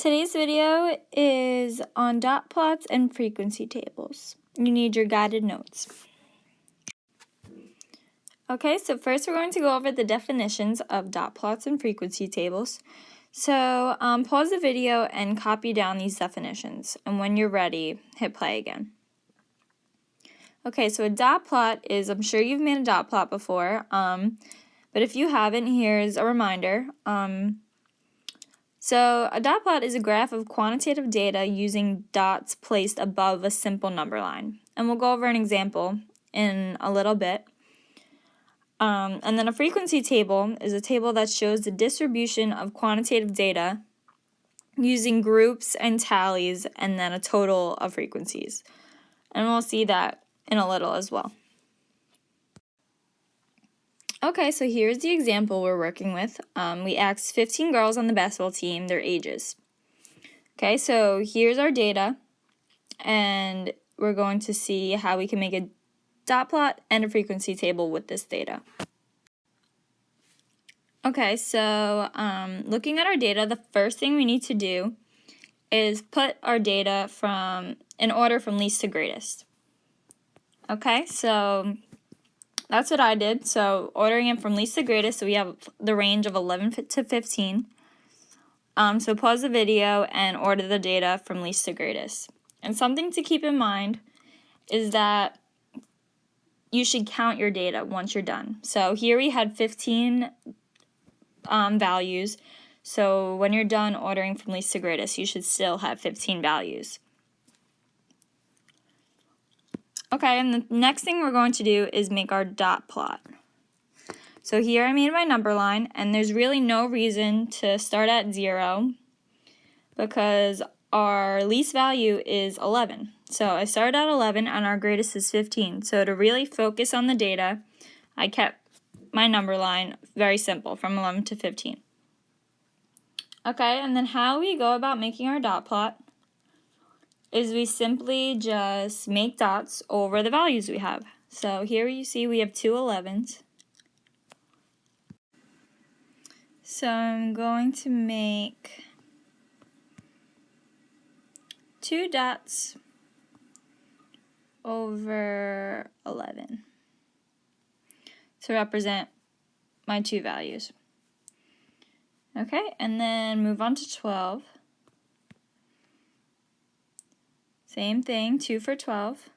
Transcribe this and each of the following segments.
Today's video is on dot plots and frequency tables. You need your guided notes. Okay, so first we're going to go over the definitions of dot plots and frequency tables. So pause the video and copy down these definitions, and when you're ready, hit play again. Okay, so a dot plot is, I'm sure you've made a dot plot before, but if you haven't, here's a reminder. So a dot plot is a graph of quantitative data using dots placed above a simple number line. And we'll go over an example in a little bit. And then a frequency table is a table that shows the distribution of quantitative data using groups and tallies and then a total of frequencies. And we'll see that in a little as well. Okay, so here's the example we're working with. We asked 15 girls on the basketball team their ages. Okay, so here's our data, and we're going to see how we can make a dot plot and a frequency table with this data. Okay, so looking at our data, the first thing we need to do is put our data in order from least to greatest. Okay, so that's what I did. So ordering it from least to greatest, so we have the range of 11 to 15. So pause the video and order the data from least to greatest. And something to keep in mind is that you should count your data once you're done. So here we had 15 values. So when you're done ordering from least to greatest, you should still have 15 values. Okay, and the next thing we're going to do is make our dot plot. So here I made my number line, and there's really no reason to start at 0 because our least value is 11. So I started at 11 and our greatest is 15. So to really focus on the data, I kept my number line very simple, from 11 to 15. Okay, and then how we go about making our dot plot is we simply just make dots over the values we have. So here you see we have two 11s. So I'm going to make 2 dots over 11 to represent my 2 values. Okay, and then move on to 12. Same thing, 2 for 12.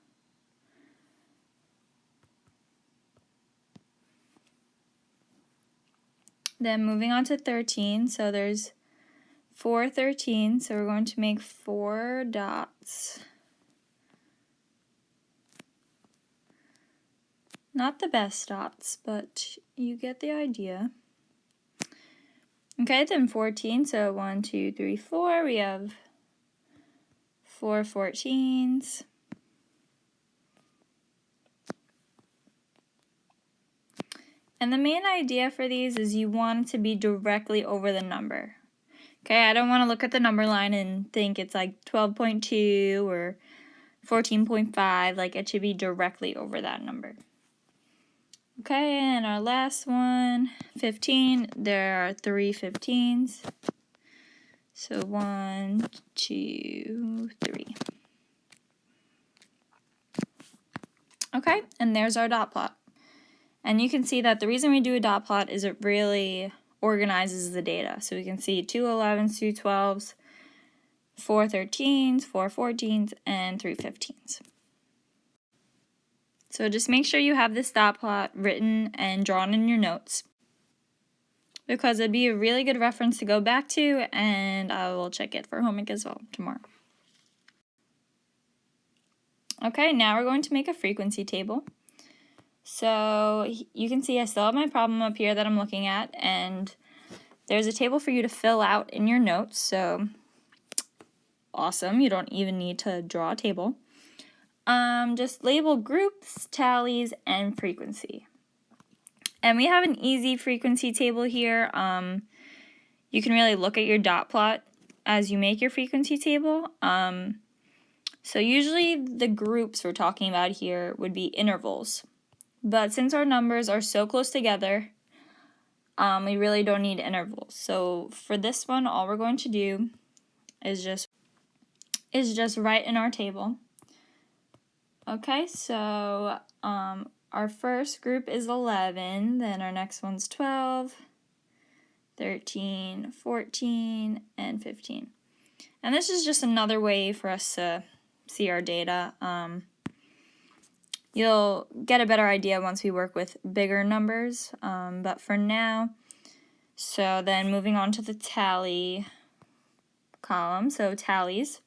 Then moving on to 13, so there's 4 13, so we're going to make 4 dots. Not the best dots, but you get the idea. Okay, then 14, so 1, 2, 3, 4, we have 4 14s. And the main idea for these is you want it to be directly over the number. Okay, I don't want to look at the number line and think it's like 12.2 or 14.5, like it should be directly over that number. Okay, and our last one, 15, there are 3 15s. So 1, 2, 3. Okay, and there's our dot plot. And you can see that the reason we do a dot plot is it really organizes the data. So we can see 2 11s, 2 12s, 4 13s, 4 14s, and 3 15s. So just make sure you have this dot plot written and drawn in your notes, because it'd be a really good reference to go back to, and I will check it for homework as well tomorrow. Okay, now we're going to make a frequency table. So you can see I still have my problem up here that I'm looking at, and there's a table for you to fill out in your notes, so awesome, you don't even need to draw a table. Just label groups, tallies, and frequency. And we have an easy frequency table here. You can really look at your dot plot as you make your frequency table. So usually the groups we're talking about here would be intervals. But since our numbers are so close together, we really don't need intervals. So for this one, all we're going to do is just right in our table. Okay, so our first group is 11, then our next one's 12, 13, 14, and 15. And this is just another way for us to see our data. You'll get a better idea once we work with bigger numbers, but for now, so then moving on to the tally column, so tallies.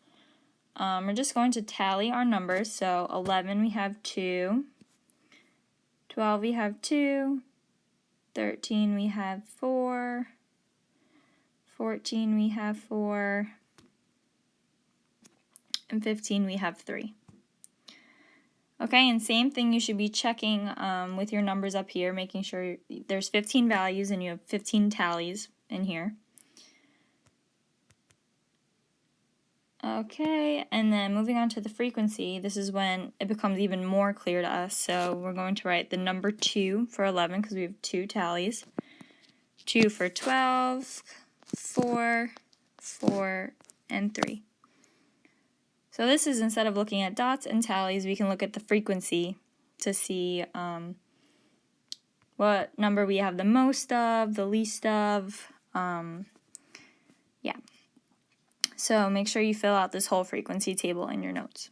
We're just going to tally our numbers. So 11 we have 2, 12 we have 2, 13 we have 4, 14 we have 4, and 15 we have 3. Okay, and same thing, you should be checking with your numbers up here, making sure there's 15 values and you have 15 tallies in here. Okay, and then moving on to the frequency, this is when it becomes even more clear to us. So we're going to write the number 2 for 11 because we have 2 tallies. 2 for 12, 4, 4, and 3. So this is, instead of looking at dots and tallies, we can look at the frequency to see what number we have the most of, the least of, yeah. So make sure you fill out this whole frequency table in your notes.